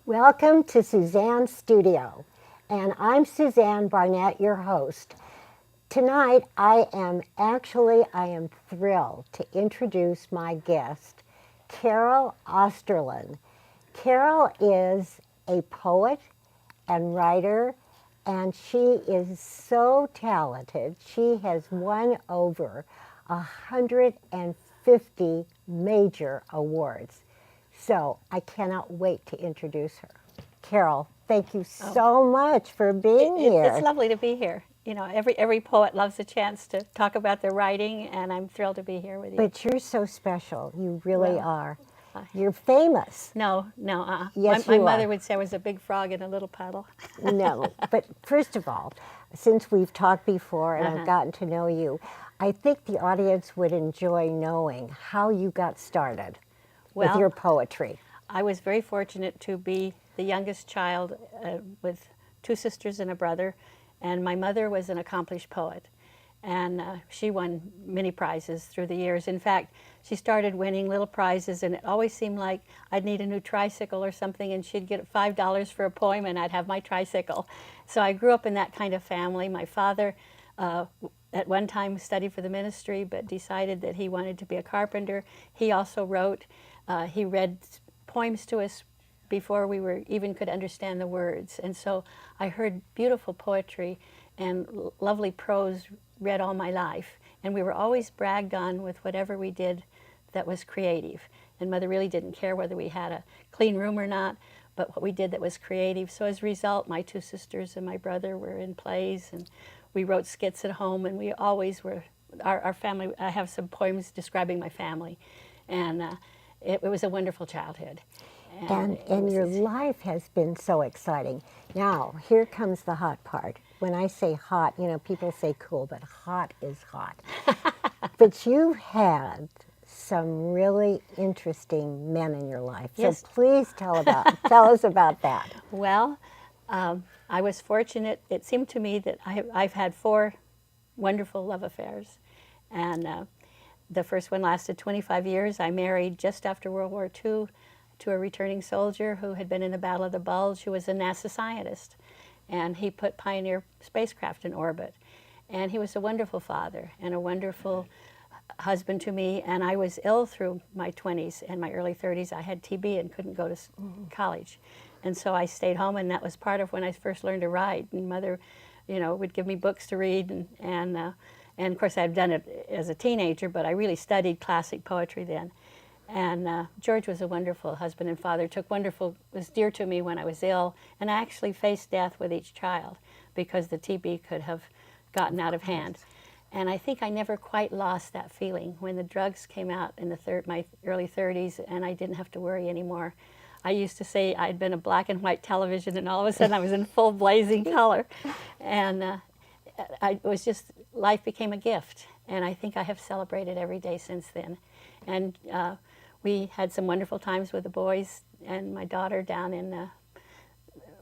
Welcome to Suzanne's studio, and I'm Suzanne Barnett, your host. Tonight, I am thrilled to introduce my guest, Carol Osterlund. Carol is a poet and writer, and she is so talented. She has won over 150 major awards. So I cannot wait to introduce her. Carol, thank you so much for being here. It's lovely to be here. You know, every poet loves a chance to talk about their writing, and I'm thrilled to be here with you. But you're so special. You really are. You're famous. No. Yes, my mother would say I was a big frog in a little puddle. No, but first of all, since we've talked before and I've gotten to know you, I think the audience would enjoy knowing how you got started with your poetry. I was very fortunate to be the youngest child with two sisters and a brother, and my mother was an accomplished poet, and she won many prizes through the years. In fact, she started winning little prizes, and it always seemed like I'd need a new tricycle or something, and she'd get $5 for a poem, and I'd have my tricycle. So I grew up in that kind of family. My father at one time studied for the ministry, but decided that he wanted to be a carpenter. He also wrote. He read poems to us before we even could understand the words. And so I heard beautiful poetry and lovely prose read all my life. And we were always bragged on with whatever we did that was creative. And Mother really didn't care whether we had a clean room or not, but what we did that was creative. So as a result, my two sisters and my brother were in plays, and we wrote skits at home, and we always were, our family, I have some poems describing my family. And it was a wonderful childhood. And your life has been so exciting. Now, here comes the hot part. When I say hot, you know, people say cool, but hot is hot. But you've had some really interesting men in your life. Yes. So please tell us about that. Well, I was fortunate. It seemed to me that I've had 4 wonderful love affairs. And the first one lasted 25 years. I married just after World War II to a returning soldier who had been in the Battle of the Bulge, who was a NASA scientist. And he put Pioneer spacecraft in orbit. And he was a wonderful father and a wonderful husband to me. And I was ill through my 20s and my early 30s. I had TB and couldn't go to college. And so I stayed home, and that was part of when I first learned to write. And Mother, you know, would give me books to read, and of course, I'd done it as a teenager, but I really studied classic poetry then. And George was a wonderful husband and father, was dear to me when I was ill, and I actually faced death with each child because the TB could have gotten out of hand. And I think I never quite lost that feeling when the drugs came out in my early 30s, and I didn't have to worry anymore. I used to say I'd been a black and white television, and all of a sudden I was in full blazing color. And life became a gift, and I think I have celebrated every day since then. And we had some wonderful times with the boys and my daughter down in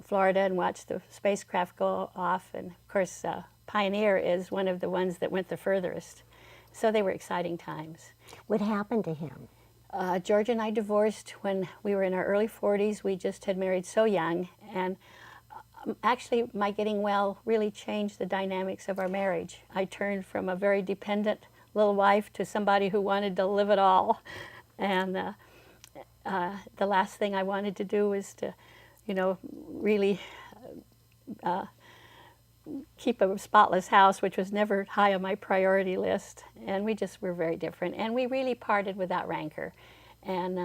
Florida and watched the spacecraft go off. And of course, Pioneer is one of the ones that went the furthest. So they were exciting times. What happened to him? George and I divorced when we were in our early 40s. We just had married so young, and actually my getting well really changed the dynamics of our marriage. I turned from a very dependent little wife to somebody who wanted to live it all. And the last thing I wanted to do was to, you know, really keep a spotless house, which was never high on my priority list. And we just were very different. And we really parted without rancor. And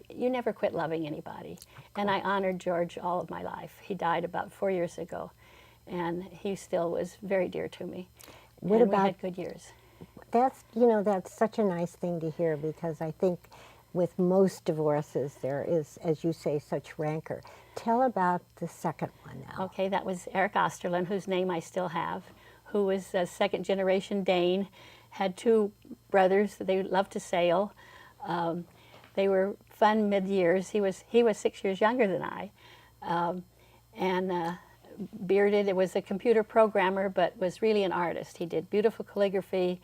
you never quit loving anybody. And I honored George all of my life. He died about 4 years ago. And he still was very dear to me. What and about, we had good years. that's, you know, that's such a nice thing to hear, because I think with most divorces there is, as you say, such rancor. Tell about the second one now. Okay, that was Eric Osterlund, whose name I still have, who was a second-generation Dane, had 2 brothers. They loved to sail. They were fun mid-years. He was 6 years younger than I, and bearded. It was a computer programmer, but was really an artist. He did beautiful calligraphy,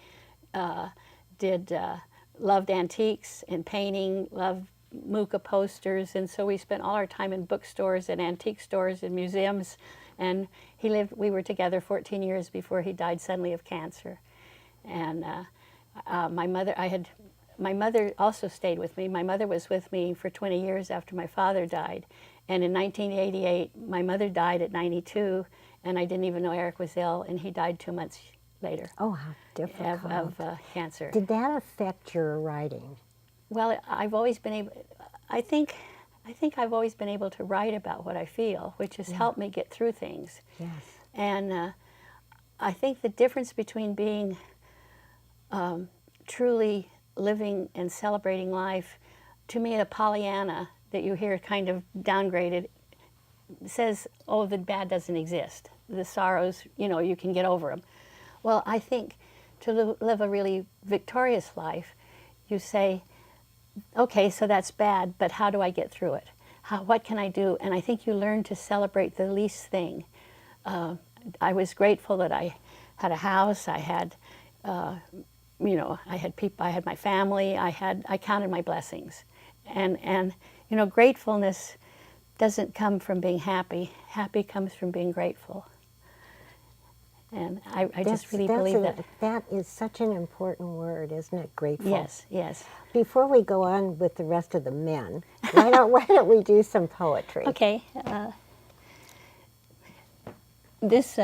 loved antiques and painting, loved Muka posters, and so we spent all our time in bookstores and antique stores and museums. And we were together 14 years before he died suddenly of cancer. And my mother also stayed with me. My mother was with me for 20 years after my father died. And in 1988, my mother died at 92, and I didn't even know Eric was ill, and he died 2 months later. Oh, how difficult. Of cancer. Did that affect your writing? Well, I've always been able, I think I've always been able to write about what I feel, which has helped me get through things. Yes. And I think the difference between being truly living and celebrating life, to me, a Pollyanna that you hear kind of downgraded says, oh, the bad doesn't exist. The sorrows, you know, you can get over them. Well, I think to live a really victorious life, you say, okay, so that's bad, but how do I get through it? What can I do? And I think you learn to celebrate the least thing. I was grateful that I had a house. I had, you know, I had people. I had my family. I counted my blessings, and you know, gratefulness doesn't come from being happy. Happy comes from being grateful. And I just really believe that. That is such an important word, isn't it? Grateful. Yes, yes. Before we go on with the rest of the men, why don't we do some poetry? Okay. This,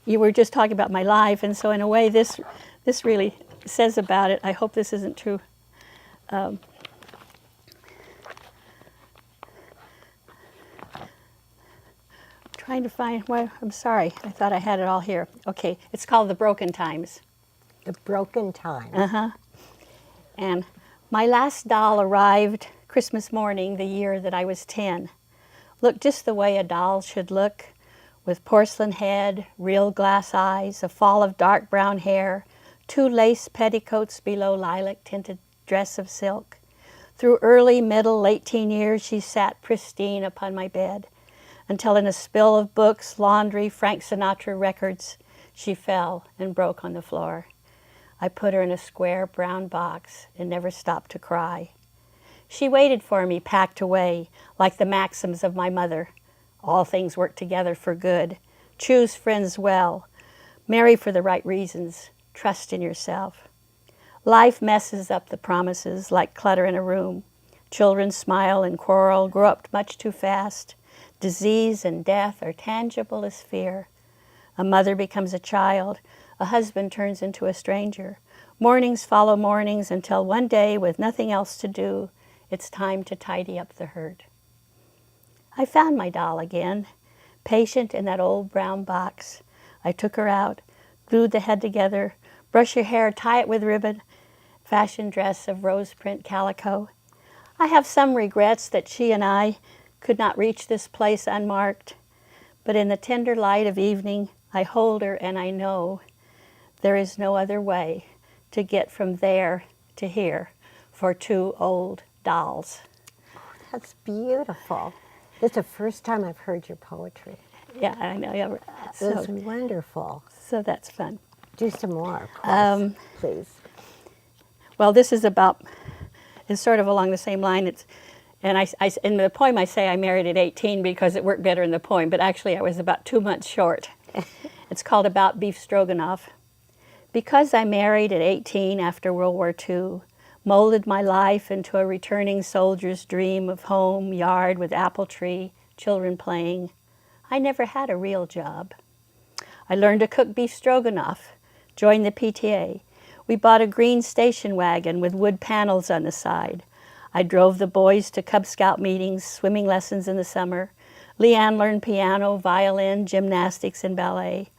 you were just talking about my life, and so in a way this really says about it. I hope this isn't true. Trying to find, well, I'm sorry, I thought I had it all here. Okay, it's called The Broken Times. The Broken Times. Uh-huh. And my last doll arrived Christmas morning the year that I was 10. Looked just the way a doll should look, with porcelain head, real glass eyes, a fall of dark brown hair, 2 lace petticoats below lilac-tinted dress of silk. Through early, middle, late teen years, she sat pristine upon my bed, until in a spill of books, laundry, Frank Sinatra records, she fell and broke on the floor. I put her in a square brown box and never stopped to cry. She waited for me, packed away, like the maxims of my mother. All things work together for good. Choose friends well. Marry for the right reasons. Trust in yourself. Life messes up the promises like clutter in a room. Children smile and quarrel, grow up much too fast. Disease and death are tangible as fear. A mother becomes a child. A husband turns into a stranger. Mornings follow mornings until one day, with nothing else to do, it's time to tidy up the hurt. I found my doll again, patient in that old brown box. I took her out, glued the head together, brush her hair, tie it with ribbon, fashion dress of rose print calico. I have some regrets that she and I could not reach this place unmarked, but in the tender light of evening, I hold her and I know there is no other way to get from there to here for 2 old dolls. That's beautiful. That's the first time I've heard your poetry. Yeah, I know. Yeah. That's wonderful. So that's fun. Do some more, of course, please. Well, this is about, it's sort of along the same line. And in the poem I say I married at 18 because it worked better in the poem, but actually I was about 2 months short. It's called About Beef Stroganoff. Because I married at 18 after World War II, molded my life into a returning soldier's dream of home, yard with apple tree, children playing, I never had a real job. I learned to cook beef stroganoff, joined the PTA. We bought a green station wagon with wood panels on the side. I drove the boys to Cub Scout meetings, swimming lessons in the summer. Leanne learned piano, violin, gymnastics, and ballet.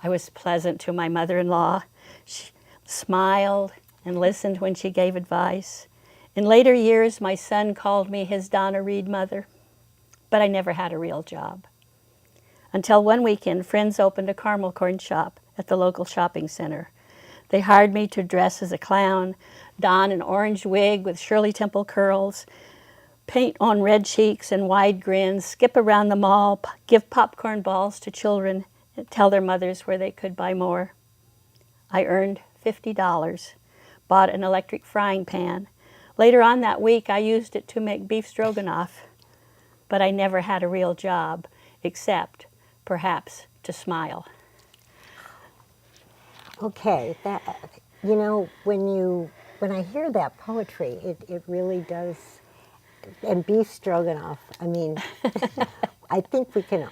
I was pleasant to my mother-in-law. She smiled and listened when she gave advice. In later years, my son called me his Donna Reed mother, but I never had a real job. Until one weekend, friends opened a caramel corn shop at the local shopping center. They hired me to dress as a clown, don an orange wig with Shirley Temple curls, paint on red cheeks and wide grins, skip around the mall, give popcorn balls to children, and tell their mothers where they could buy more. I earned $50, bought an electric frying pan. Later on that week, I used it to make beef stroganoff, but I never had a real job, except perhaps to smile. Okay, that, when I hear that poetry, it really does, and beef stroganoff, I mean, I think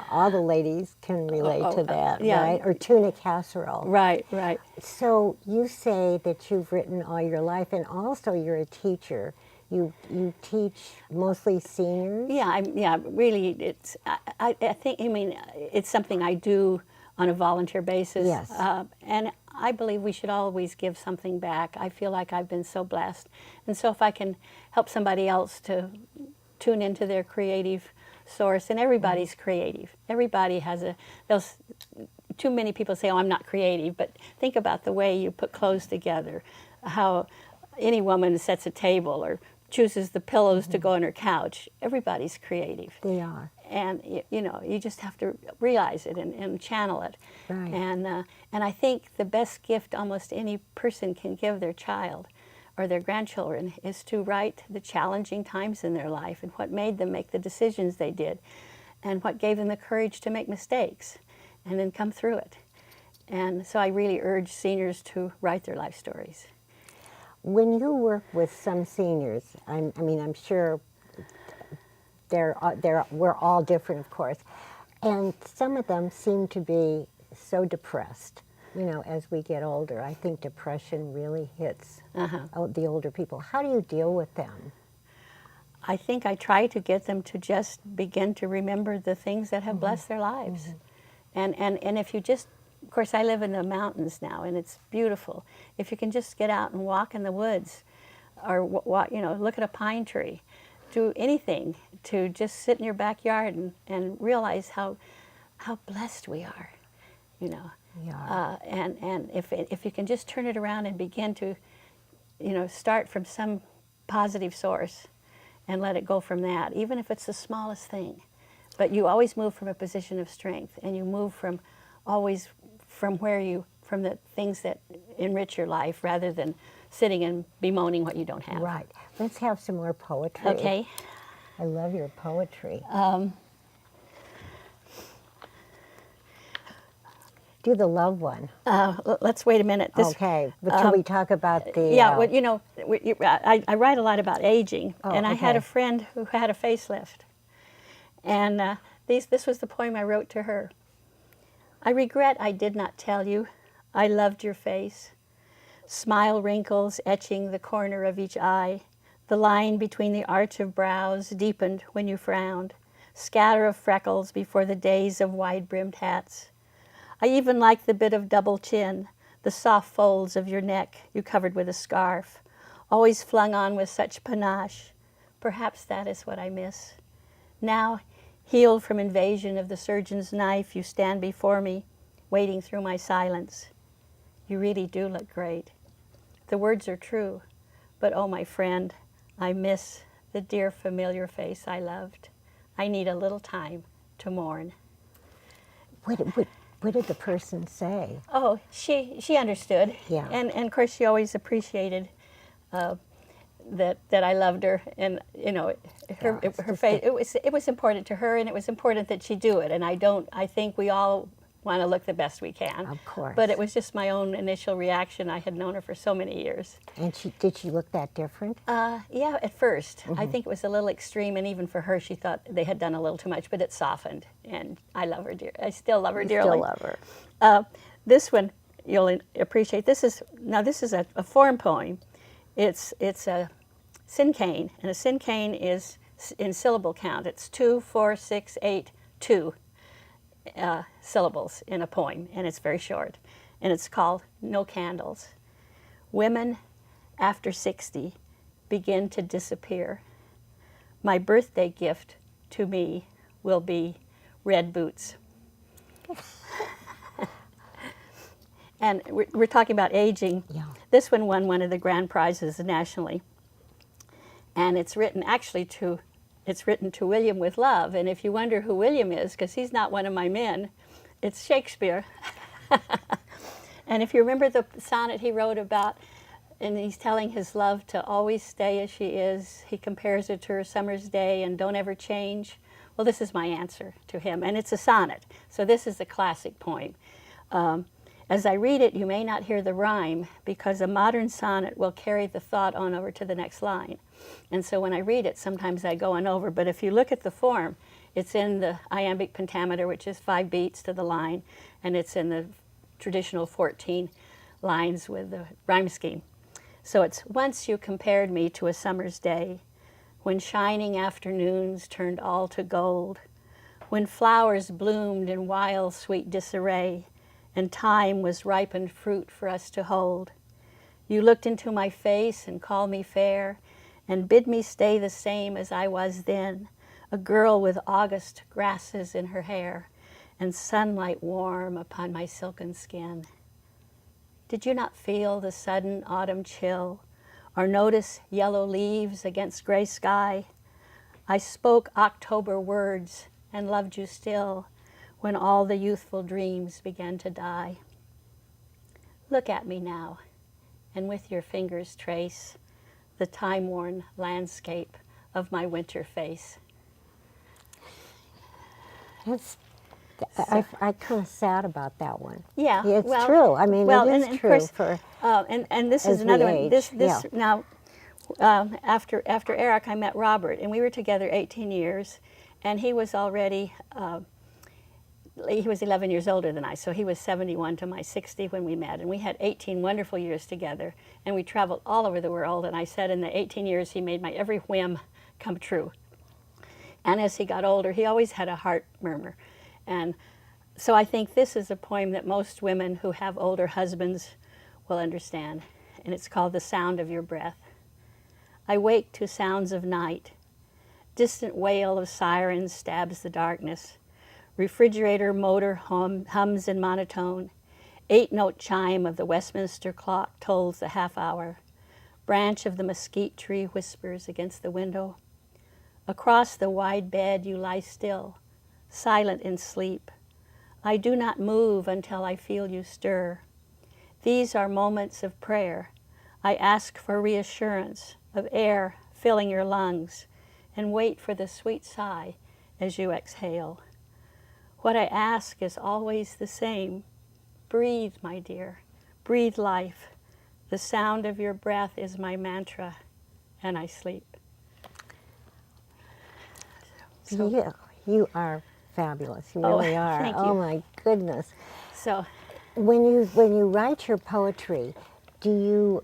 all the ladies can relate to that, yeah. right? Or tuna casserole. Right, right. So you say that you've written all your life, and also you're a teacher. You teach mostly seniors? Yeah, really, I think, it's something I do on a volunteer basis. Yes. And I believe we should always give something back. I feel like I've been so blessed. And so if I can help somebody else to tune into their creative source, and everybody's creative. Everybody has too many people say, oh, I'm not creative, but think about the way you put clothes together, how any woman sets a table or chooses the pillows to go on her couch. Everybody's creative. They are. And you just have to realize it and channel it. Right. And I think the best gift almost any person can give their child or their grandchildren is to write the challenging times in their life and what made them make the decisions they did and what gave them the courage to make mistakes and then come through it. And so I really urge seniors to write their life stories. When you work with some seniors, I'm sure we're all different, of course, and some of them seem to be so depressed. As we get older, I think depression really hits the older people. How do you deal with them? I think I try to get them to just begin to remember the things that have blessed their lives. And if you just, of course, I live in the mountains now, and it's beautiful. If you can just get out and walk in the woods, or look at a pine tree, do anything to just sit in your backyard and realize how blessed we are, Yeah. And if you can just turn it around and begin to, start from some positive source and let it go from that, even if it's the smallest thing. But you always move from a position of strength, and you move from the things that enrich your life rather than sitting and bemoaning what you don't have. Right. Let's have some more poetry. Okay. I love your poetry. Do the love one. Let's wait a minute. Okay, but till we talk about the... Yeah, I write a lot about aging, and I had okay. a friend who had a facelift. And this was the poem I wrote to her. I regret I did not tell you I loved your face. Smile wrinkles etching the corner of each eye. The line between the arch of brows deepened when you frowned. Scatter of freckles before the days of wide-brimmed hats. I even liked the bit of double chin, the soft folds of your neck you covered with a scarf, always flung on with such panache. Perhaps that is what I miss. Now, healed from invasion of the surgeon's knife, you stand before me, waiting through my silence. You really do look great. The words are true, but oh, my friend, I miss the dear familiar face I loved. I need a little time to mourn. What did the person say? Oh, she understood. Yeah. And of course she always appreciated that I loved her, and her face. It was important to her, and it was important that she do it. And I think we all want to look the best we can. Of course. But it was just my own initial reaction. I had known her for so many years. And did she look that different? Yeah, at first. I think it was a little extreme, and even for her, she thought they had done a little too much, but it softened. And I love her dear. I still love her dearly. Still love her. This one you'll appreciate. This is a form poem. It's a cinquain, and a cinquain is in syllable count. It's 2, 4, 6, 8, 2 syllables in a poem, and it's very short. And it's called No Candles. Women after 60 begin to disappear. My birthday gift to me will be red boots. And we're talking about aging. Yeah. This one won one of the grand prizes nationally. And it's written to William with love. And if you wonder who William is, because he's not one of my men, it's Shakespeare. And if you remember the sonnet he wrote about, and he's telling his love to always stay as she is, he compares it to her summer's day and don't ever change. Well, this is my answer to him, and it's a sonnet. So this is a classic poem. As I read it, you may not hear the rhyme because a modern sonnet will carry the thought on over to the next line. And so when I read it, sometimes I go on over. But if you look at the form, it's in the iambic pentameter, which is 5 beats to the line, and it's in the traditional 14 lines with the rhyme scheme. So it's, once you compared me to a summer's day, when shining afternoons turned all to gold, when flowers bloomed in wild sweet disarray, and time was ripened fruit for us to hold. You looked into my face and called me fair, and bid me stay the same as I was then, a girl with August grasses in her hair, and sunlight warm upon my silken skin. Did you not feel the sudden autumn chill, or notice yellow leaves against gray sky? I spoke October words and loved you still, when all the youthful dreams began to die. Look at me now, and with your fingers trace the time-worn landscape of my winter face. I kind of sad about that one. Yeah, it's true. I mean, well, it is and true. Of course, for and this as is another we one. age, This yeah. now, after Eric, I met Robert, and we were together 18 years, and he was already. He was 11 years older than I, so he was 71 to my 60 when we met, and we had 18 wonderful years together, and we traveled all over the world, and I said in the 18 years he made my every whim come true. And as he got older, he always had a heart murmur. And so I think this is a poem that most women who have older husbands will understand, and it's called The Sound of Your Breath. I wake to sounds of night. Distant wail of sirens stabs the darkness. Refrigerator motor hums in monotone. 8-note chime of the Westminster clock tolls the half hour. Branch of the mesquite tree whispers against the window. Across the wide bed you lie still, silent in sleep. I do not move until I feel you stir. These are moments of prayer. I ask for reassurance, of air filling your lungs, and wait for the sweet sigh as you exhale. What I ask is always the same. Breathe, my dear. Breathe life. The sound of your breath is my mantra, and I sleep. So, yeah, you are fabulous. You really are. thank you. Oh my goodness. So When you write your poetry, do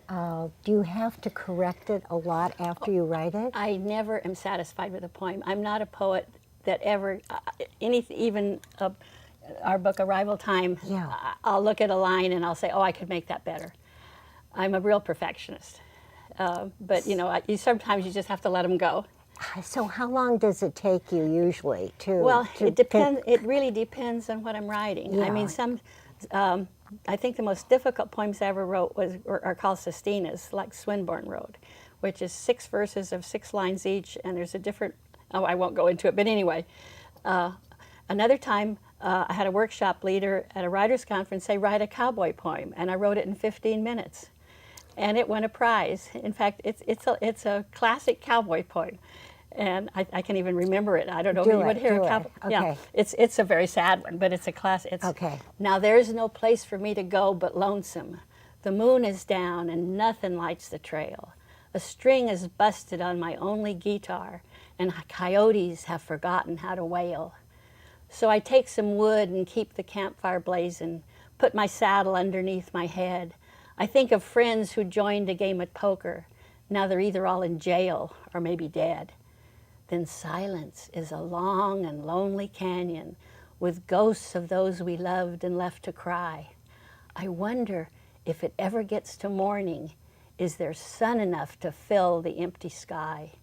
you have to correct it a lot after you write it? I never am satisfied with a poem. I'm not a poet that ever, even our book Arrival Time, Yeah. I'll look at a line and I'll say, oh, I could make that better. I'm a real perfectionist. But sometimes you just have to let them go. So how long does it take you usually to? Well, to it depends. It really depends on what I'm writing. I mean, Yeah. I think the most difficult poems I ever wrote are called sestinas, like Swinburne wrote, which is 6 verses of 6 lines each, and there's a different. Oh, I won't go into it, but anyway. Another time, I had a workshop leader at a writers' conference say, write a cowboy poem, and I wrote it in 15 minutes, and it won a prize. In fact, it's a classic cowboy poem. And I can even remember it. I don't know if Do you would it, hear do a it. couple. Yeah, Okay. it's a very sad one, but it's a classic. It's, Okay. Now there's no place for me to go but lonesome. The moon is down and nothing lights the trail. A string is busted on my only guitar, and coyotes have forgotten how to wail. So I take some wood and keep the campfire blazing, put my saddle underneath my head. I think of friends who joined a game of poker. Now they're either all in jail or maybe dead. Then silence is a long and lonely canyon with ghosts of those we loved and left to cry. I wonder if it ever gets to morning, is there sun enough to fill the empty sky?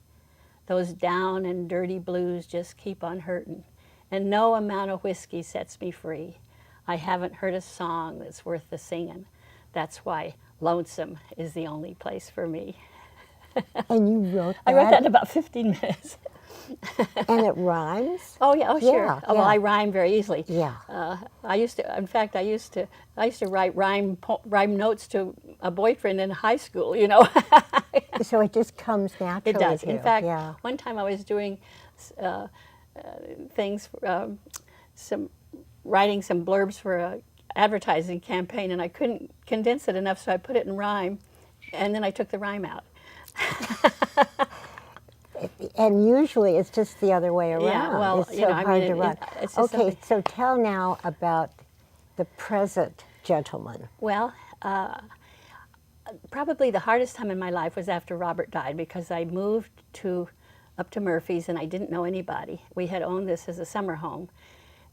Those down and dirty blues just keep on hurting, and no amount of whiskey sets me free. I haven't heard a song that's worth the singing. That's why lonesome is the only place for me. And you wrote that? I wrote that in about 15 minutes. And it rhymes? Oh yeah, oh sure. Yeah, Oh, well, yeah. I rhyme very easily. Yeah. I used to. In fact, I used to write rhyme notes to a boyfriend in high school. You know. So it just comes naturally It does. to you. In fact, yeah. one time I was doing things, writing some blurbs for a advertising campaign, and I couldn't condense it enough, so I put it in rhyme, and then I took the rhyme out. And usually it's just the other way around. Yeah, well, it's so you know, I hard mean, to run. it's just Okay, something. so tell now about the present gentleman. Well, probably the hardest time in my life was after Robert died, because I moved up to Murphy's and I didn't know anybody. We had owned this as a summer home.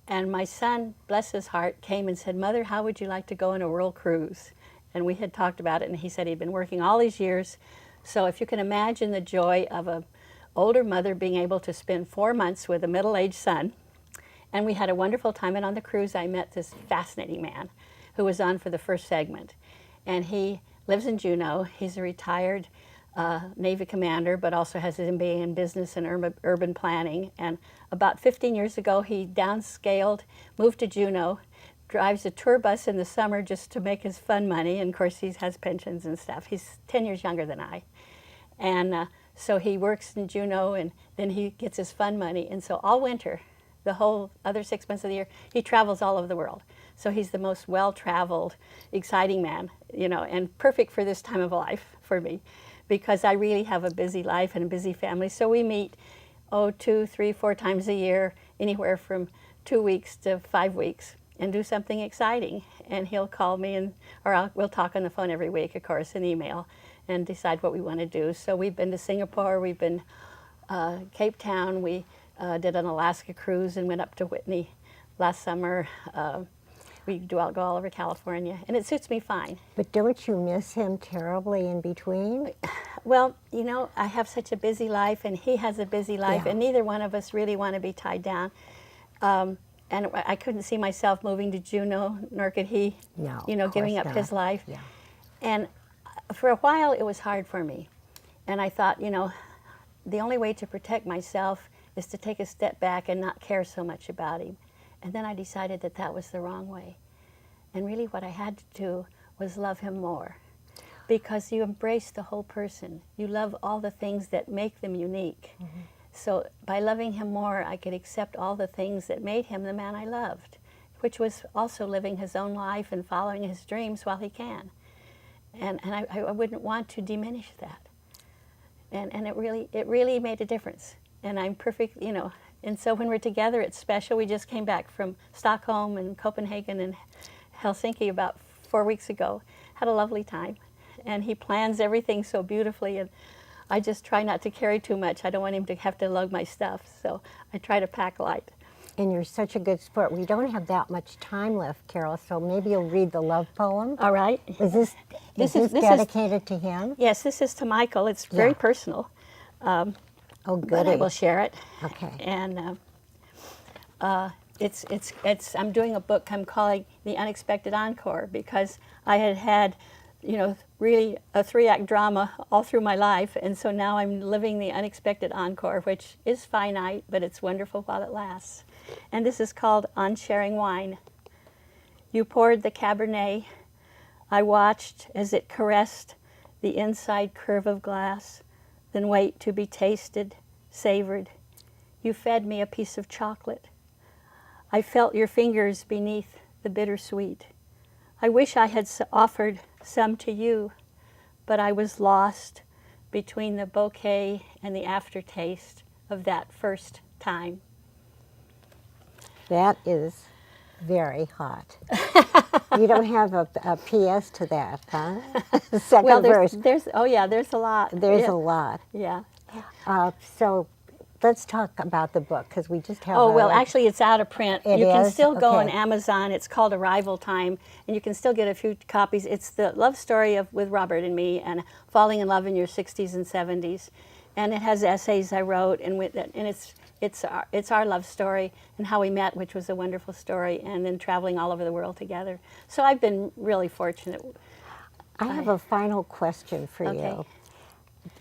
And my son, bless his heart, came and said, "Mother, how would you like to go on a world cruise?" And we had talked about it, and he said he'd been working all these years. So if you can imagine the joy of an older mother being able to spend 4 months with a middle-aged son. And we had a wonderful time, and on the cruise I met this fascinating man who was on for the first segment. And he lives in Juneau. He's a retired Navy commander, but also has his MBA in business and urban planning. And about 15 years ago, he downscaled, moved to Juneau, drives a tour bus in the summer just to make his fun money. And of course, he has pensions and stuff. He's 10 years younger than I. And so he works in Juneau, and then he gets his fun money. And so all winter, the whole other 6 months of the year, he travels all over the world. So he's the most well-traveled, exciting man, you know, and perfect for this time of life for me, because I really have a busy life and a busy family. So we meet, 2, 3, 4 times a year, anywhere from 2 weeks to 5 weeks, and do something exciting. And he'll call me, we'll talk on the phone every week, of course, and email, and decide what we want to do. So we've been to Singapore, we've been Cape Town, we did an Alaska cruise and went up to Whitney last summer. We go all over California, and it suits me fine. But don't you miss him terribly in between? Well, you know, I have such a busy life, and he has a busy life, Yeah. and neither one of us really want to be tied down. And I couldn't see myself moving to Juneau, nor could he, No, you know, of giving course up his not. life. Yeah. And for a while, it was hard for me. And I thought, you know, the only way to protect myself is to take a step back and not care so much about him. And then I decided that that was the wrong way. And really what I had to do was love him more, because you embrace the whole person. You love all the things that make them unique. Mm-hmm. So by loving him more, I could accept all the things that made him the man I loved, which was also living his own life and following his dreams while he can. And I wouldn't want to diminish that. And it really made a difference. And I'm perfect, you know. And so when we're together, it's special. We just came back from Stockholm and Copenhagen and Helsinki about 4 weeks ago. Had a lovely time. And he plans everything so beautifully, and I just try not to carry too much. I don't want him to have to lug my stuff, so I try to pack light. And you're such a good sport. We don't have that much time left, Carol, so maybe you'll read the love poem. All right. Is this dedicated to him? Yes, this is to Michael. It's very personal. Oh, But goody. I will share it. Okay. And I'm doing a book I'm calling The Unexpected Encore, because I had, you know, really a 3-act drama all through my life, and so now I'm living the unexpected encore, which is finite, but it's wonderful while it lasts. And this is called On Sharing Wine. You poured the Cabernet. I watched as it caressed the inside curve of glass, then wait to be tasted savored. You fed me a piece of chocolate. I felt your fingers beneath the bittersweet. I wish I had offered some to you, but I was lost between the bouquet and the aftertaste of that first time. That is very hot. You don't have a PS to that, huh? Second Well, verse. there's a lot. There's Yeah. a lot. Yeah. So let's talk about the book, because we just have Oh, well, actually, it's out of print. It You can is? still go on Okay. Amazon. It's called Arrival Time, and you can still get a few copies. It's the love story with Robert and me, and falling in love in your 60s and 70s. And it has essays I wrote, and it's our love story and how we met, which was a wonderful story, and then traveling all over the world together. So I've been really fortunate. I have a final question for Okay.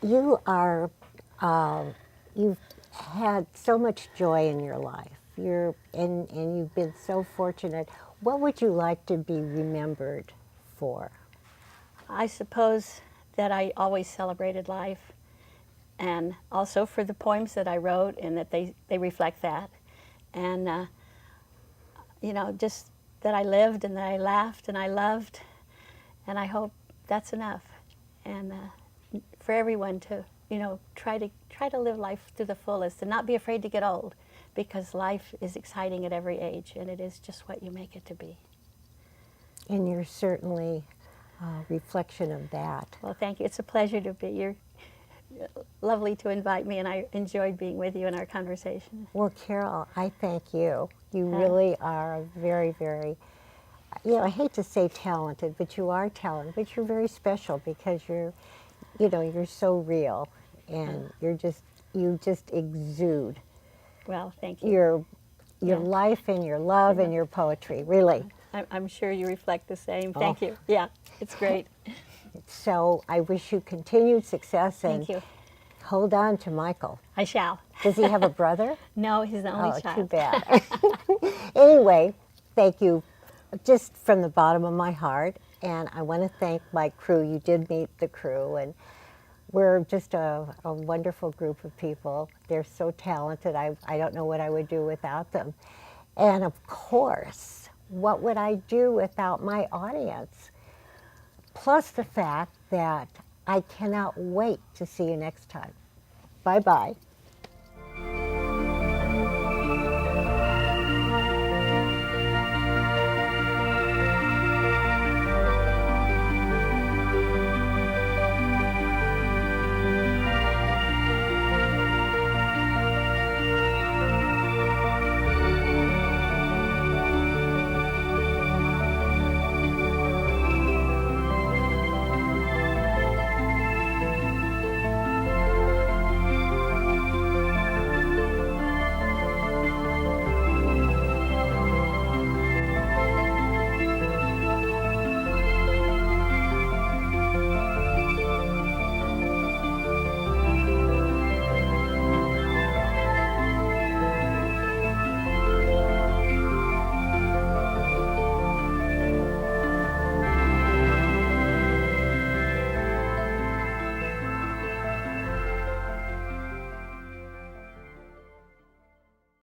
you. You are, you've had so much joy in your life. And you've been so fortunate. What would you like to be remembered for? I suppose that I always celebrated life, and also for the poems that I wrote, and that they reflect that. And, just that I lived and that I laughed and I loved, and I hope that's enough. And for everyone to, try to live life to the fullest and not be afraid to get old, because life is exciting at every age, and it is just what you make it to be. And you're certainly a reflection of that. Well, thank you. It's a pleasure to be here. Lovely to invite me, and I enjoyed being with you in our conversation. Well, Carol, I thank you. You really are very, very, I hate to say talented, but you are talented, but you're very special, because you're so real, and you just exude Well, thank you. your Yeah. life and your love and your poetry, really. I'm sure you reflect the same. Oh. Thank you. Yeah, it's great. So I wish you continued success, and Thank you. hold on to Michael. I shall. Does he have a brother? No, he's the only Oh, child. too bad. Anyway, thank you just from the bottom of my heart. And I want to thank my crew. You did meet the crew, and we're just a wonderful group of people. They're so talented. I don't know what I would do without them. And of course, what would I do without my audience? Plus the fact that I cannot wait to see you next time. Bye-bye.